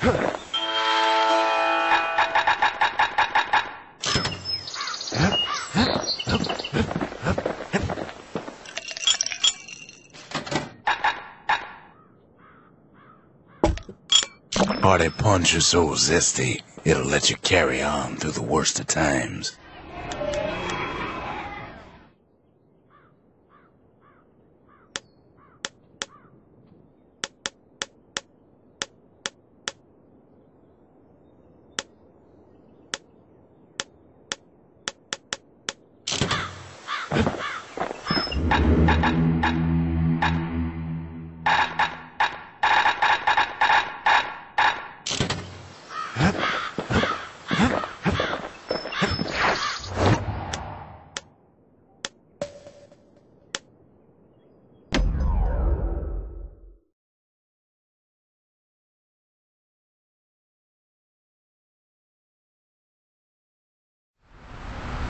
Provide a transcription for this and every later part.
Party punch is so zesty, it'll let you carry on through the worst of times.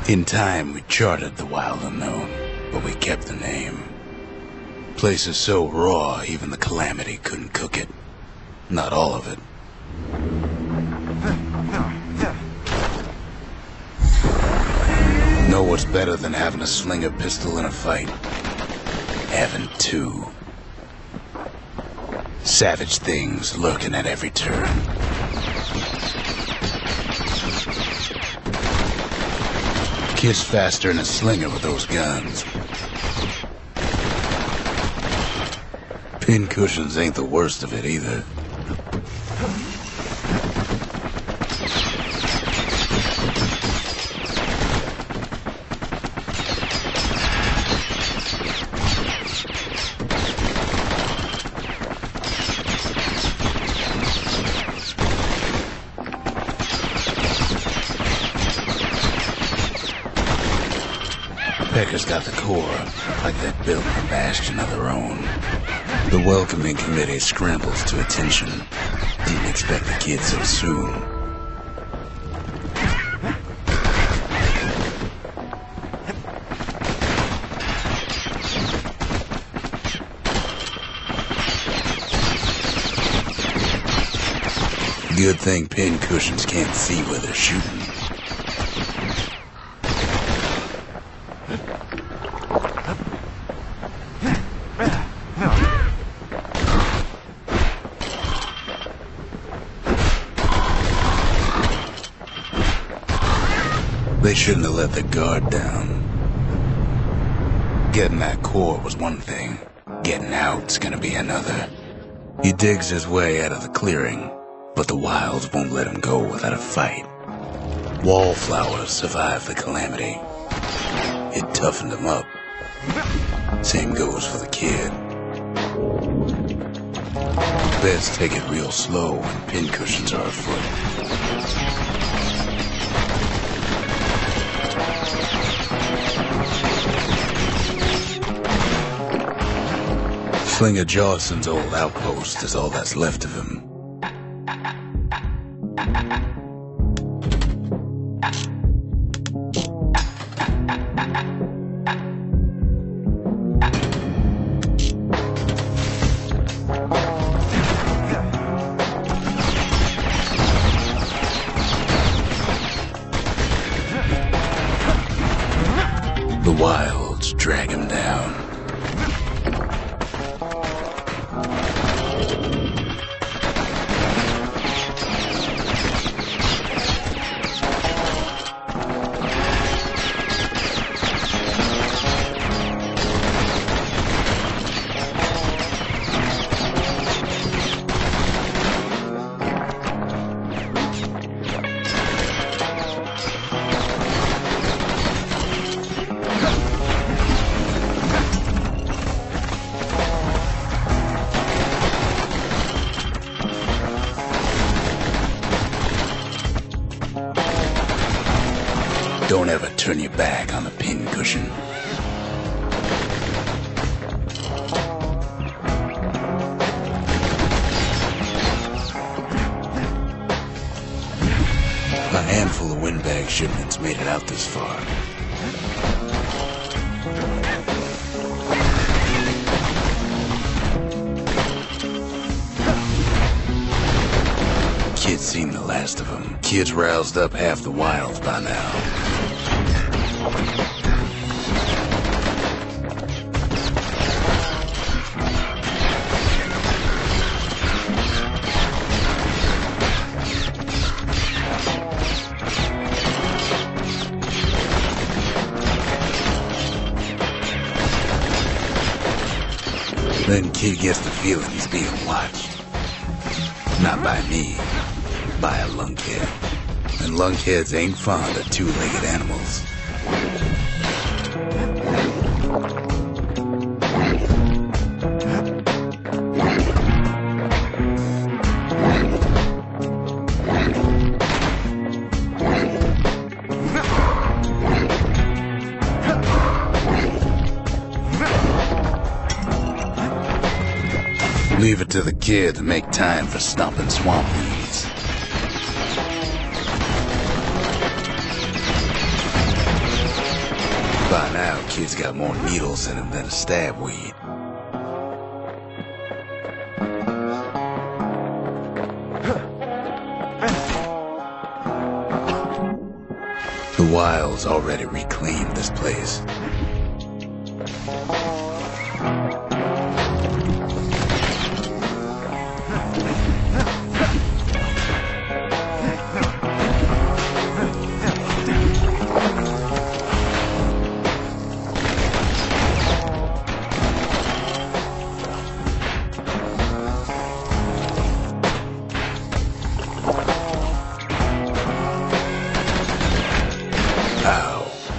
In time, we charted the wild unknown, but we kept the name. Place is so raw, even the Calamity couldn't cook it. Not all of it. Know what's better than having a slinger pistol in a fight? Having two. Savage things lurking at every turn. Kiss faster than a slinger with those guns. Pincushions ain't the worst of it either. Pecker's got the core, like that built a Bastion of their own. The welcoming committee scrambles to attention. Didn't expect the kid so soon. Good thing pincushions can't see where they're shooting. They shouldn't have let the guard down. Getting that core was one thing. Getting out's gonna be another. He digs his way out of the clearing, but the wilds won't let him go without a fight. Wallflowers survived the Calamity. It toughened him up. Same goes for the kid. Best take it real slow when pincushions are afoot. Slinger Jawson's old outpost is all that's left of him. The wilds drag him down. Don't ever turn your back on the pincushion. A handful of windbag shipments made it out this far. seen the last of them. Kids roused up half the wilds by now. Then kid gets the feeling he's being watched. Not by me, by a lunkhead. And lunkheads ain't fond of two-legged animals. Leave it to the kid to make time for stomping swamp weeds. By now, kid's got more needles in him than a stab weed. The wild's already reclaimed this place.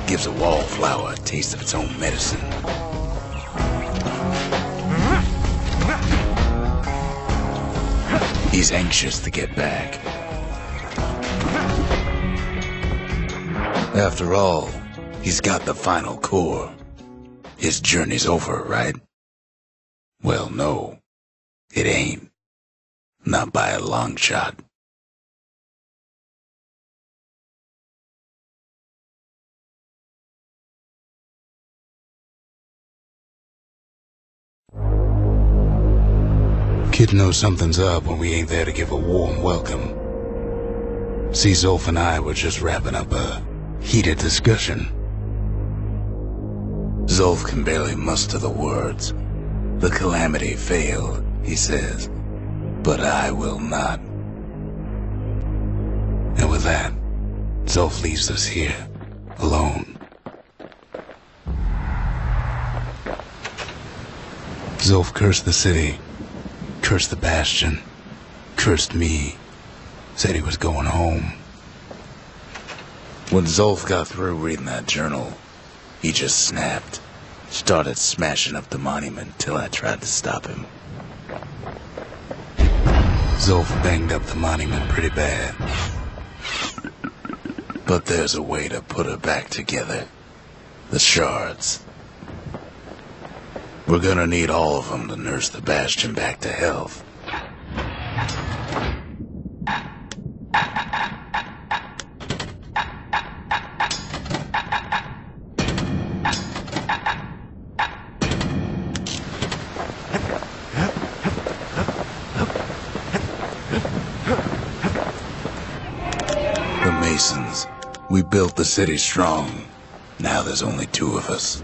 Gives a wallflower a taste of its own medicine. He's anxious to get back. After all, he's got the final core. His journey's over, right? Well, no, it ain't. Not by a long shot. Kid knows something's up when we ain't there to give a warm welcome. See, Zulf and I were just wrapping up a heated discussion. Zulf can barely muster the words. The calamity failed, he says, but I will not. And with that, Zulf leaves us here, alone. Zulf cursed the city. Cursed the Bastion, cursed me, said he was going home. When Zulf got through reading that journal, he just snapped, started smashing up the monument till I tried to stop him. Zulf banged up the monument pretty bad. But there's a way to put her back together. The shards. We're gonna need all of them to nurse the Bastion back to health. The Masons. We built the city strong. Now there's only two of us.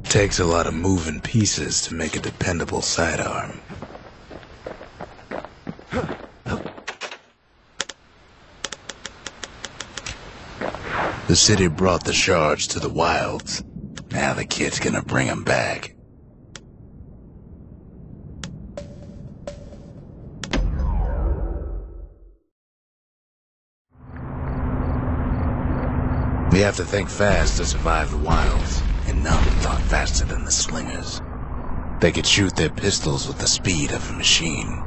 Takes a lot of moving pieces to make a dependable sidearm. The city brought the shards to the wilds. Now the kid's gonna bring them back. We have to think fast to survive the wilds. And none thought faster than the slingers. They could shoot their pistols with the speed of a machine.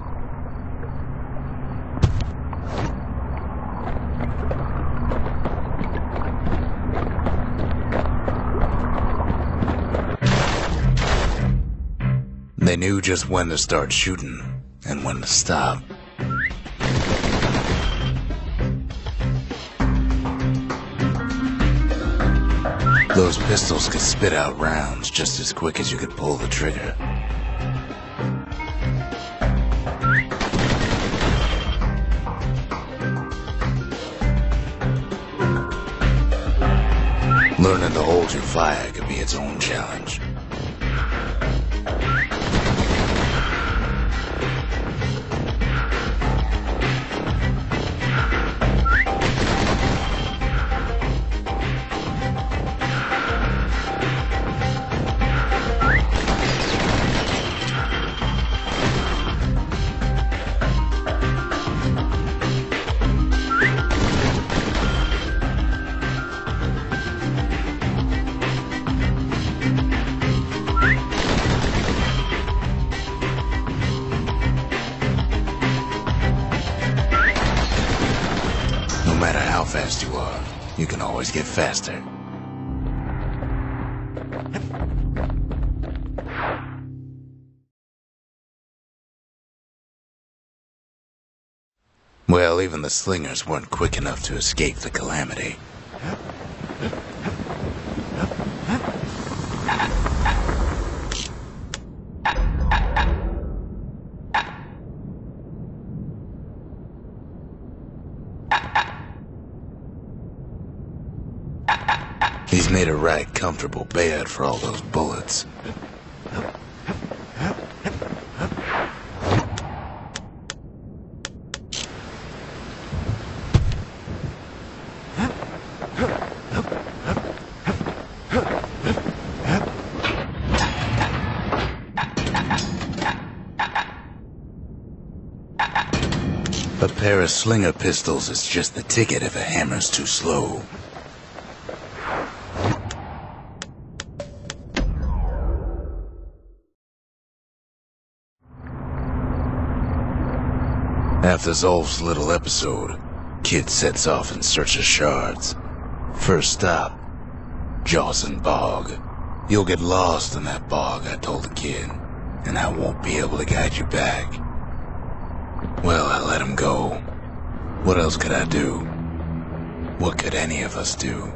They knew just when to start shooting and when to stop. Those pistols could spit out rounds just as quick as you could pull the trigger. Learning to hold your fire could be its own challenge. No matter how fast you are, you can always get faster. Well, even the slingers weren't quick enough to escape the calamity. He's made a right comfortable bed for all those bullets. A pair of slinger pistols is just the ticket if a hammer's too slow. After Zulf's little episode, Kid sets off in search of shards. First stop, Jawson Bog. You'll get lost in that bog, I told the kid, and I won't be able to guide you back. Well, I let him go. What else could I do? What could any of us do?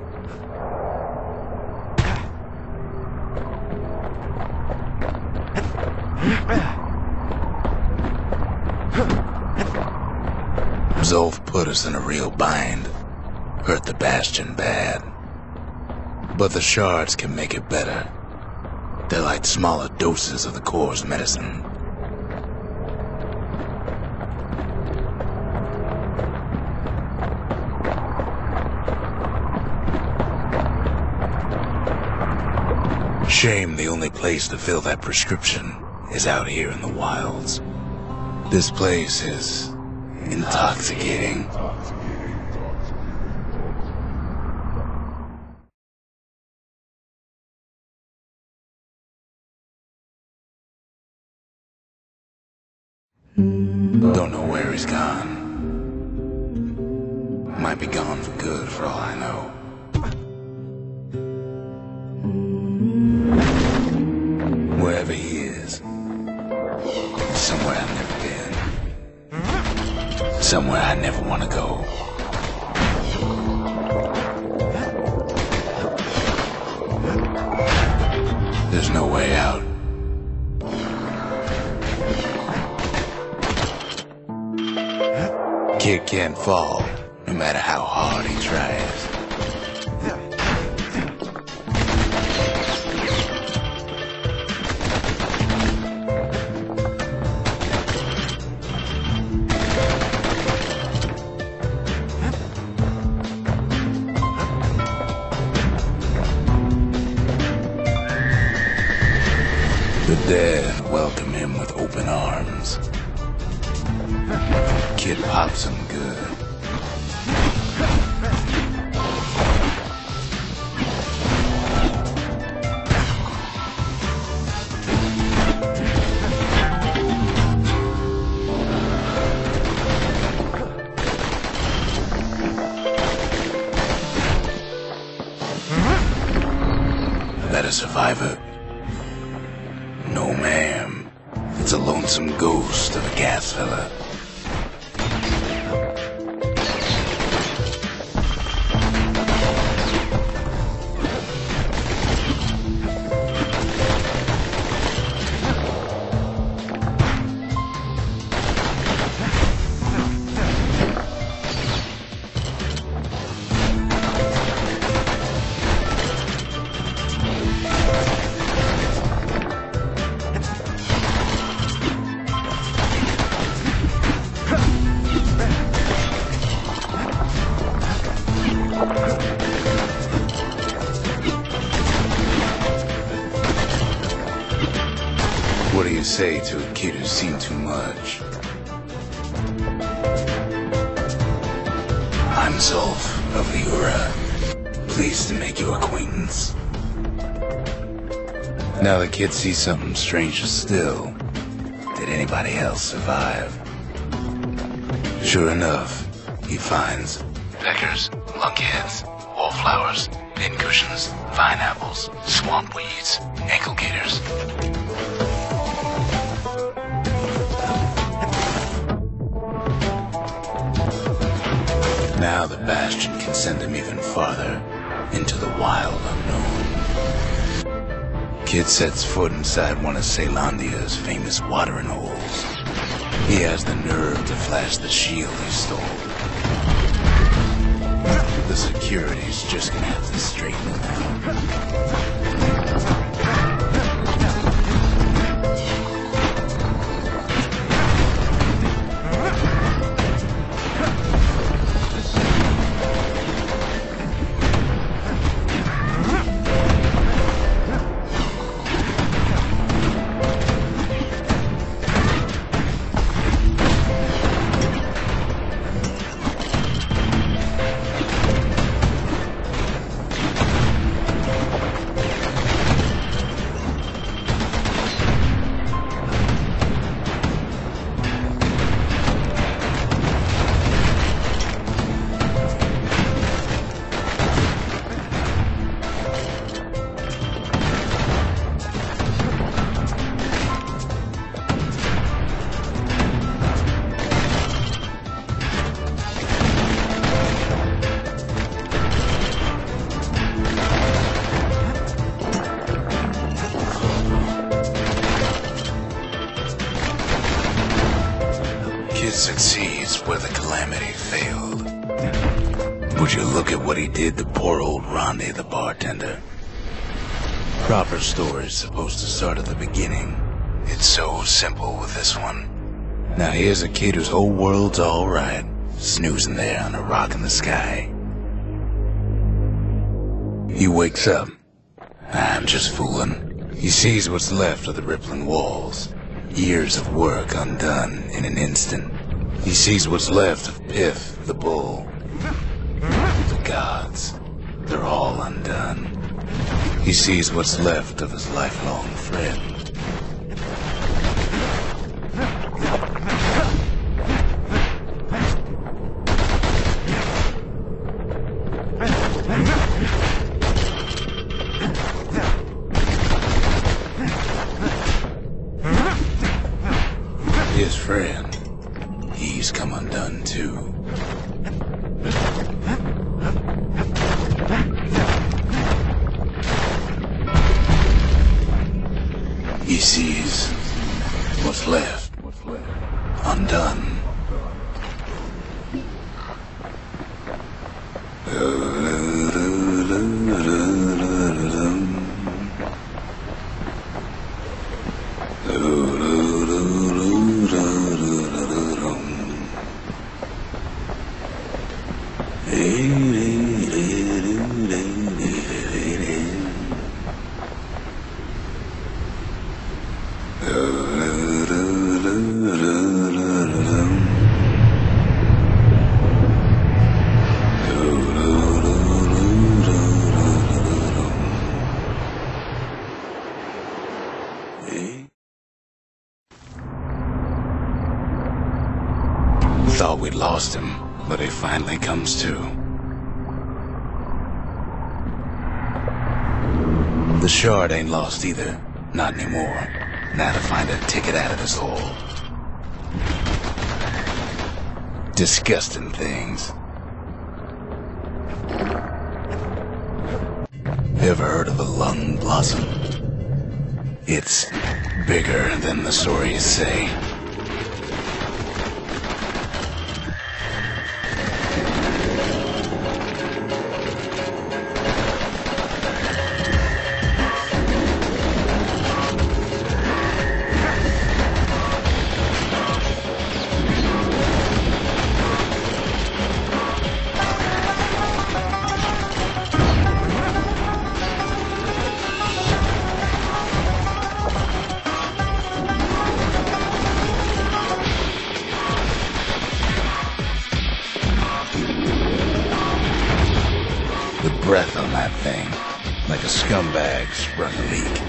Zulf put us in a real bind. Hurt the Bastion bad. But the shards can make it better. They're like smaller doses of the Corps' medicine. Shame the only place to fill that prescription is out here in the wilds. This place is intoxicating. Don't know where he's gone. Might be gone for good for all I know. Wherever he is, somewhere I've never been. Somewhere I never want to go. There's no way out. Kid can't fall, no matter how hard he tries. The dead welcome him with open arms. Kid pops him good. That a survivor? No, ma'am. lonesome ghost of a gas fella. What do you say to a kid who's seen too much? I'm Zulf of Ura. Pleased to make your acquaintance. Now the kid sees something stranger still. Did anybody else survive? Sure enough, he finds peckers, lunkheads, wallflowers, pincushions, vine apples, swamp weeds, ankle gators. Now the Bastion can send him even farther into the wild unknown. Kid sets foot inside one of Ceylondia's famous watering holes. He has the nerve to flash the shield he stole. The security's just gonna have to straighten him out. Kid succeeds where the calamity failed. Would you look at what he did to poor old Ronde the bartender? Proper story's supposed to start at the beginning. It's so simple with this one. Now here's a kid whose whole world's alright, snoozing there on a rock in the sky. He wakes up. I'm just fooling. He sees what's left of the rippling walls. Years of work undone in an instant. He sees what's left of Piff, the bull. The gods, they're all undone. He sees what's left of his lifelong friend. His friend, he's come undone too. He sees what's left undone. Thought we'd lost him, but he finally comes to. The shard ain't lost either. Not anymore. Now to find a ticket out of this hole. Disgusting things. Ever heard of a lung blossom? It's bigger than the stories say. Breath on that thing, like a scumbag sprung a leak.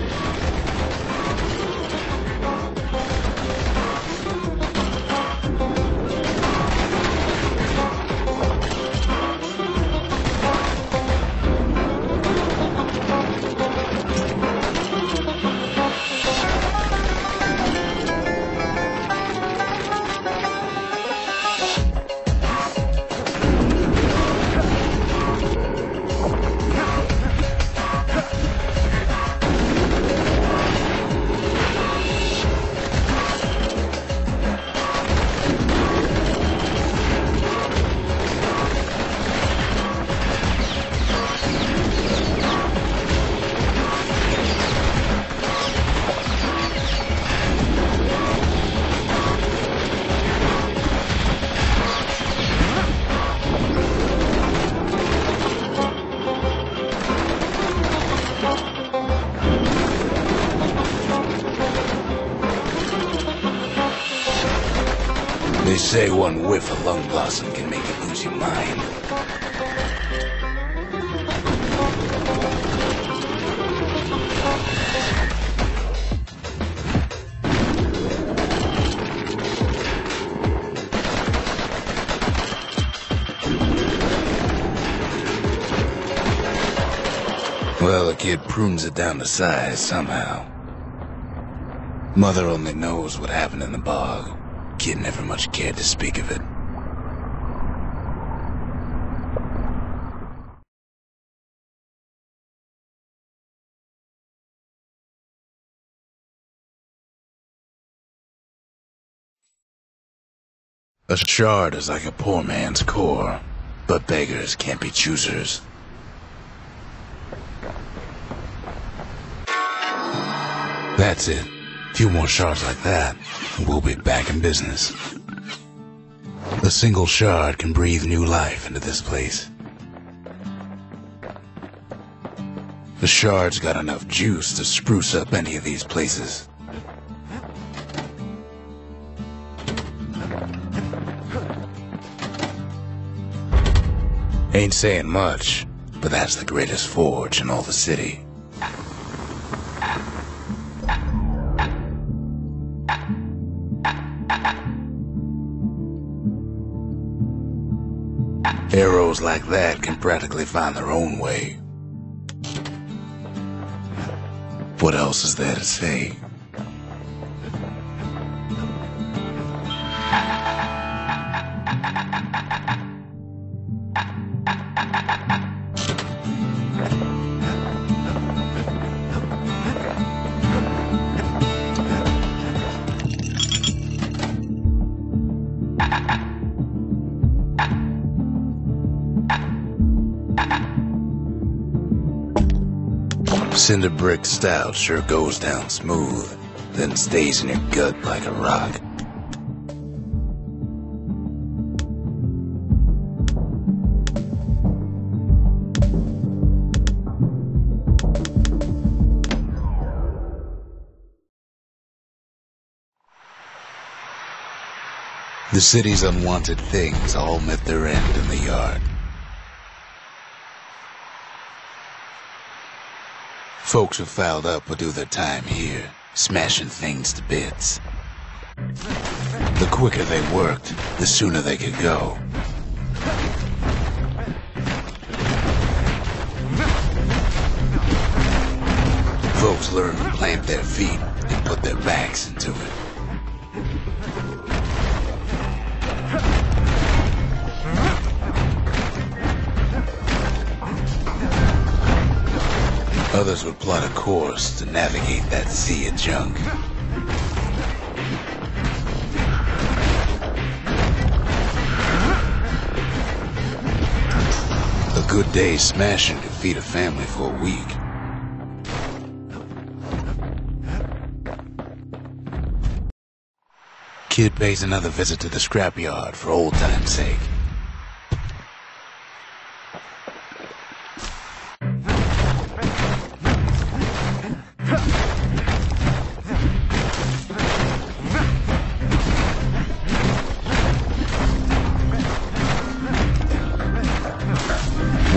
They say one whiff of lung blossom can make you lose your mind. Well, the kid prunes it down to size somehow. Mother only knows what happened in the bog. Kid never much cared to speak of it. A shard is like a poor man's core, but beggars can't be choosers. That's it. A few more shards like that, and we'll be back in business. A single shard can breathe new life into this place. The shard's got enough juice to spruce up any of these places. Ain't saying much, but that's the greatest forge in all the city. Arrows like that can practically find their own way. What else is there to say? Cinder brick stout sure goes down smooth, then stays in your gut like a rock. The city's unwanted things all met their end in the yard. Folks who fouled up would do their time here, smashing things to bits. The quicker they worked, the sooner they could go. Folks learned to plant their feet and put their backs into it. Others would plot a course to navigate that sea of junk. A good day's smashing could feed a family for a week. Kid pays another visit to the scrapyard for old time's sake.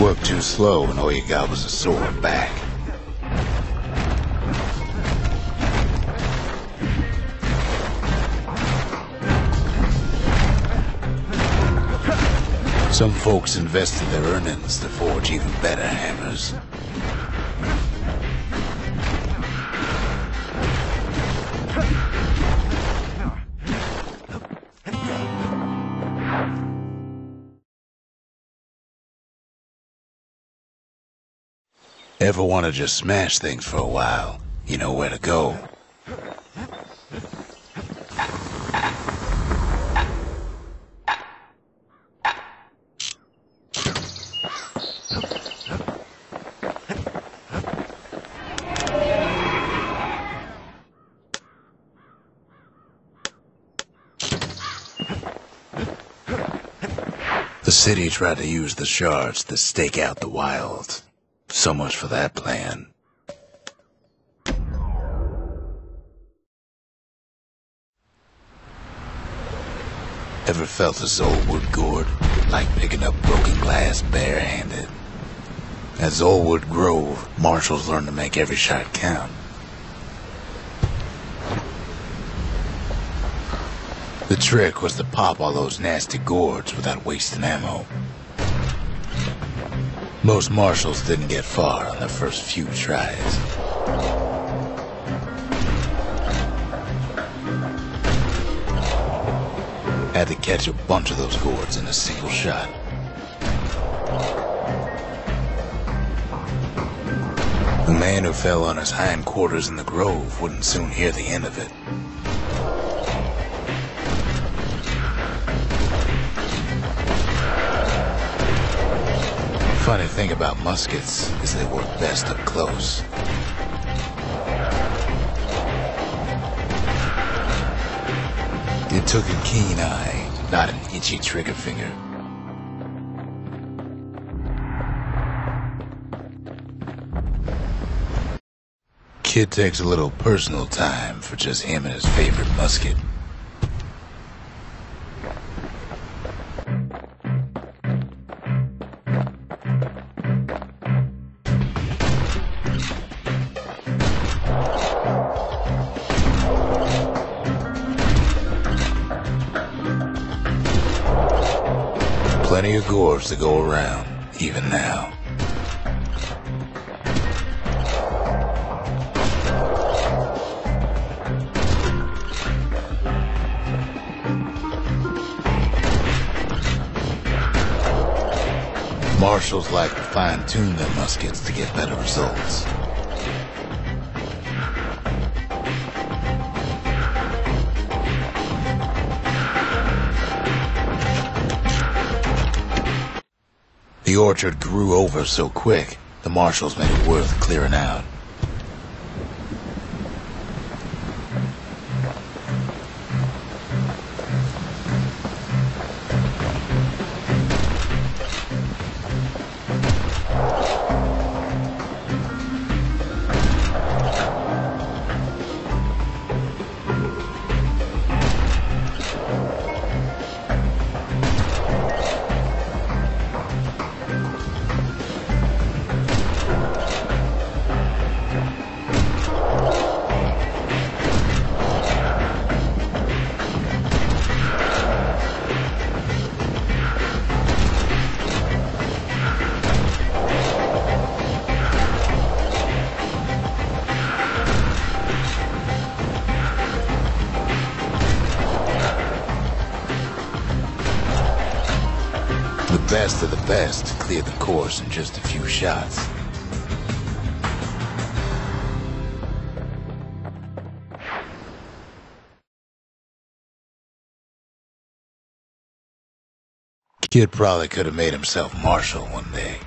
Worked too slow and all you got was a sore back. Some folks invested their earnings to forge even better hammers. Ever want to just smash things for a while? You know where to go. The city tried to use the shards to stake out the wilds. So much for that plan. Ever felt a Zulf gourd, like picking up broken glass barehanded? At Zulf Grove, marshals learned to make every shot count. The trick was to pop all those nasty gourds without wasting ammo. Most marshals didn't get far on their first few tries. Had to catch a bunch of those gourds in a single shot. The man who fell on his hindquarters in the grove wouldn't soon hear the end of it. Funny thing about muskets is they work best up close. It took a keen eye, not an itchy trigger finger. Kid takes a little personal time for just him and his favorite musket. Plenty of gourds to go around, even now. Marshals like to fine-tune their muskets to get better results. The orchard grew over so quick, the marshals made it worth clearing out. The best of the best cleared the course in just a few shots. Kid probably could have made himself marshal one day.